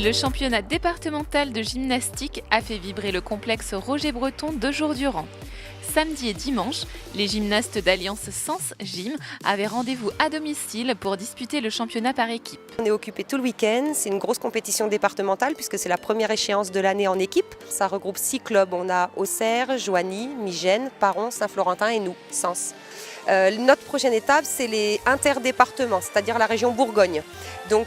Le championnat départemental de gymnastique a fait vibrer le complexe Roger Breton 2 jours durant. Samedi et dimanche, les gymnastes d'Alliance Sens Gym avaient rendez-vous à domicile pour disputer le championnat par équipe. On est occupé tout le week-end, c'est une grosse compétition départementale puisque c'est la première échéance de l'année en équipe. Ça regroupe 6 clubs, on a Auxerre, Joigny, Migène, Paron, Saint-Florentin et nous, Sens. Notre prochaine étape, c'est les interdépartements, c'est-à-dire la région Bourgogne. Donc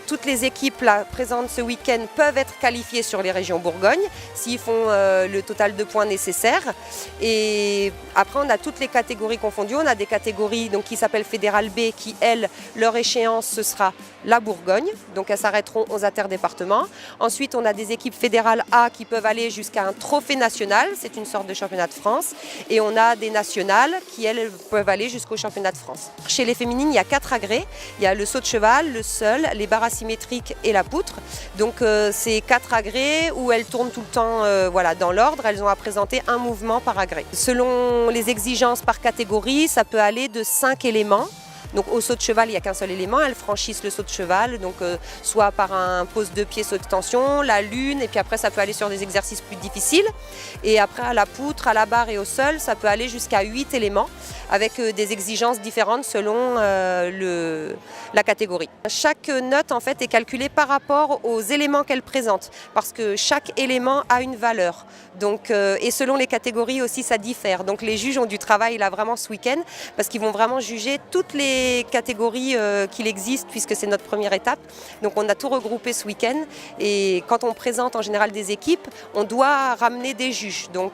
toutes les équipes là, présentes ce week-end peuvent être qualifiées sur les régions Bourgogne s'ils font le total de points nécessaires. Et après, on a toutes les catégories confondues. On a des catégories donc, qui s'appellent Fédéral B qui, elles, leur échéance, ce sera la Bourgogne. Donc elles s'arrêteront aux interdépartements. Ensuite, on a des équipes fédérales A qui peuvent aller jusqu'à un trophée national. C'est une sorte de championnat de France. Et on a des nationales qui, elles, peuvent aller jusqu'au championnat de France. Chez les féminines, il y a 4 agrès. Il y a le saut de cheval, le seul, les barres asymétriques et la poutre. Donc c'est 4 agrès où elles tournent tout le temps voilà, dans l'ordre. Elles ont à présenter un mouvement par agrès. Selon les exigences par catégorie, ça peut aller de 5 éléments. Donc au saut de cheval, il n'y a qu'un seul élément, elles franchissent le saut de cheval, donc soit par un pose de pied, saut d'extension, la lune, et puis après ça peut aller sur des exercices plus difficiles. Et après à la poutre, à la barre et au sol, ça peut aller jusqu'à 8 éléments, avec des exigences différentes selon la catégorie. Chaque note en fait est calculée par rapport aux éléments qu'elle présente, parce que chaque élément a une valeur. Donc, et selon les catégories aussi ça diffère. Donc les juges ont du travail là vraiment ce week-end, parce qu'ils vont vraiment juger toutes les catégories qu'il existe puisque c'est notre première étape. Donc on a tout regroupé ce week-end et quand on présente en général des équipes, on doit ramener des juges. Donc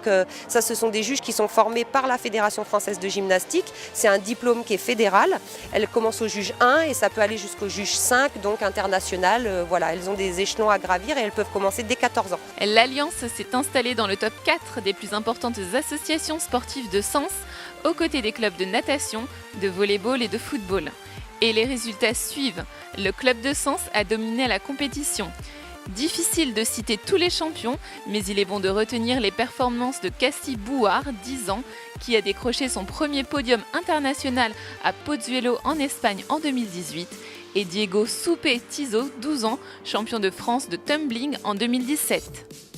ça ce sont des juges qui sont formés par la Fédération française de gymnastique. C'est un diplôme qui est fédéral. Elle commence au juge 1 et ça peut aller jusqu'au juge 5, donc international. Voilà, elles ont des échelons à gravir et elles peuvent commencer dès 14 ans. L'Alliance s'est installée dans le top 4 des plus importantes associations sportives de Sens, aux côtés des clubs de natation, de volley-ball et de football. Et les résultats suivent. Le club de Sens a dominé la compétition. Difficile de citer tous les champions, mais il est bon de retenir les performances de Cassie Bouard, 10 ans, qui a décroché son premier podium international à Pozuelo en Espagne en 2018, et Diego Soupé-Tizo, 12 ans, champion de France de tumbling en 2017.